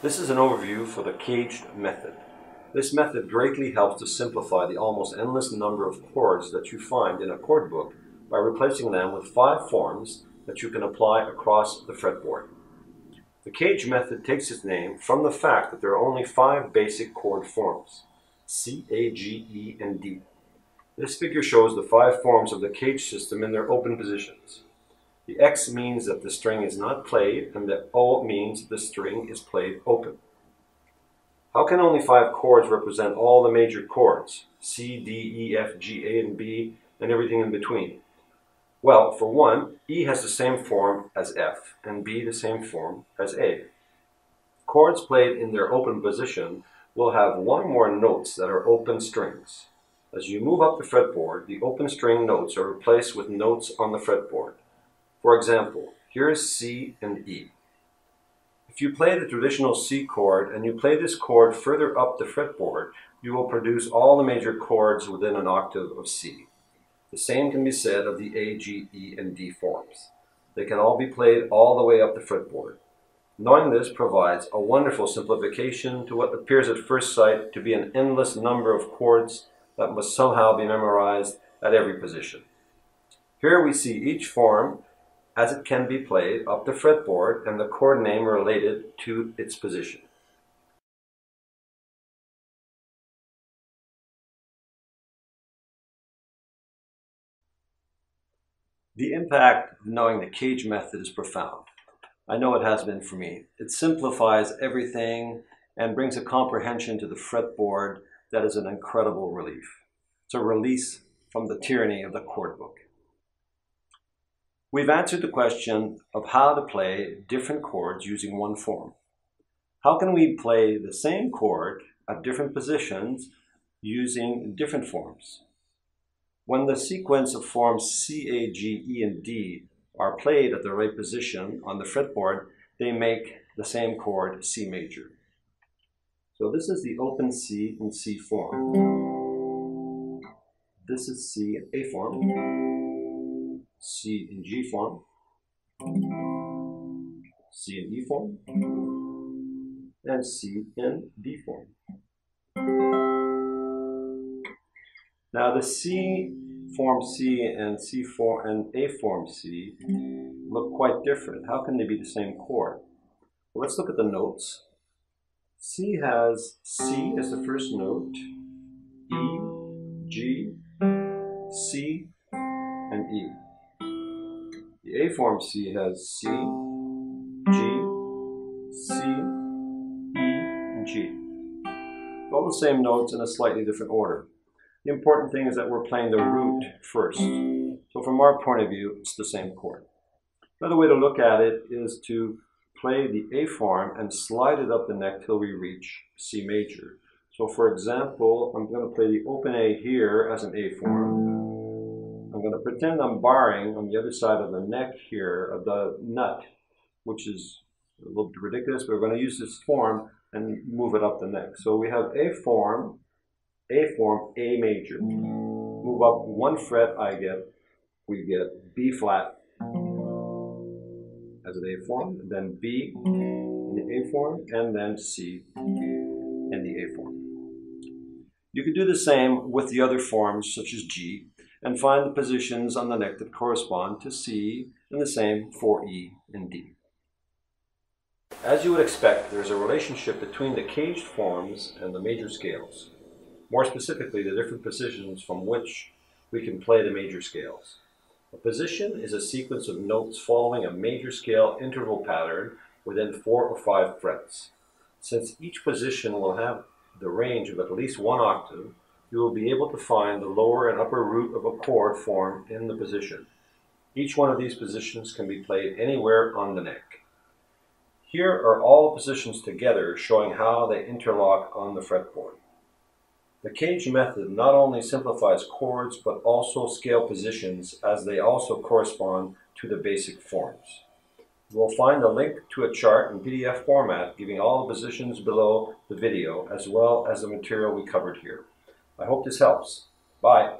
This is an overview for the CAGED method. This method greatly helps to simplify the almost endless number of chords that you find in a chord book by replacing them with 5 forms that you can apply across the fretboard. The CAGED method takes its name from the fact that there are only 5 basic chord forms: C, A, G, E, and D. This figure shows the 5 forms of the CAGED system in their open positions. The X means that the string is not played, and the O means the string is played open. How can only 5 chords represent all the major chords, C, D, E, F, G, A, and B, and everything in between? Well, for one, E has the same form as F, and B the same form as A. Chords played in their open position will have one or more notes that are open strings. As you move up the fretboard, the open string notes are replaced with notes on the fretboard. For example, here is C and E. If you play the traditional C chord and you play this chord further up the fretboard, you will produce all the major chords within an octave of C. The same can be said of the A, G, E, and D forms. They can all be played all the way up the fretboard. Knowing this provides a wonderful simplification to what appears at first sight to be an endless number of chords that must somehow be memorized at every position. Here we see each form as it can be played up the fretboard and the chord name related to its position. The impact of knowing the CAGED method is profound. I know it has been for me. It simplifies everything and brings a comprehension to the fretboard that is an incredible relief. It's a release from the tyranny of the chord book. We've answered the question of how to play different chords using one form. How can we play the same chord at different positions using different forms? When the sequence of forms C, A, G, E, and D are played at the right position on the fretboard, they make the same chord, C major. So this is the open C in C form. This is C in A form, C in G form, C in E form, and C in D form. Now the C form C and C form and A form C look quite different. How can they be the same chord? Well, let's look at the notes. C has C as the first note, E, G, C, and E. The A form C has C, G, C, E, and G. All the same notes in a slightly different order. The important thing is that we're playing the root first. So from our point of view, it's the same chord. Another way to look at it is to play the A form and slide it up the neck till we reach C major. So for example, I'm going to play the open A here as an A form. I'm going to pretend I'm barring on the other side of the neck here of the nut, which is a little bit ridiculous, but we're going to use this form and move it up the neck. So we have A form, A major. Move up 1 fret, we get B flat as an A form, then B in the A form, and then C in the A form. You can do the same with the other forms such as G and find the positions on the neck that correspond to C, and the same for E and D. As you would expect, there is a relationship between the CAGED forms and the major scales. More specifically, the different positions from which we can play the major scales. A position is a sequence of notes following a major scale interval pattern within 4 or 5 frets. Since each position will have the range of at least 1 octave, you will be able to find the lower and upper root of a chord formed in the position. Each one of these positions can be played anywhere on the neck. Here are all the positions together, showing how they interlock on the fretboard. The CAGED method not only simplifies chords, but also scale positions, as they also correspond to the basic forms. You will find a link to a chart in PDF format giving all the positions below the video, as well as the material we covered here. I hope this helps. Bye.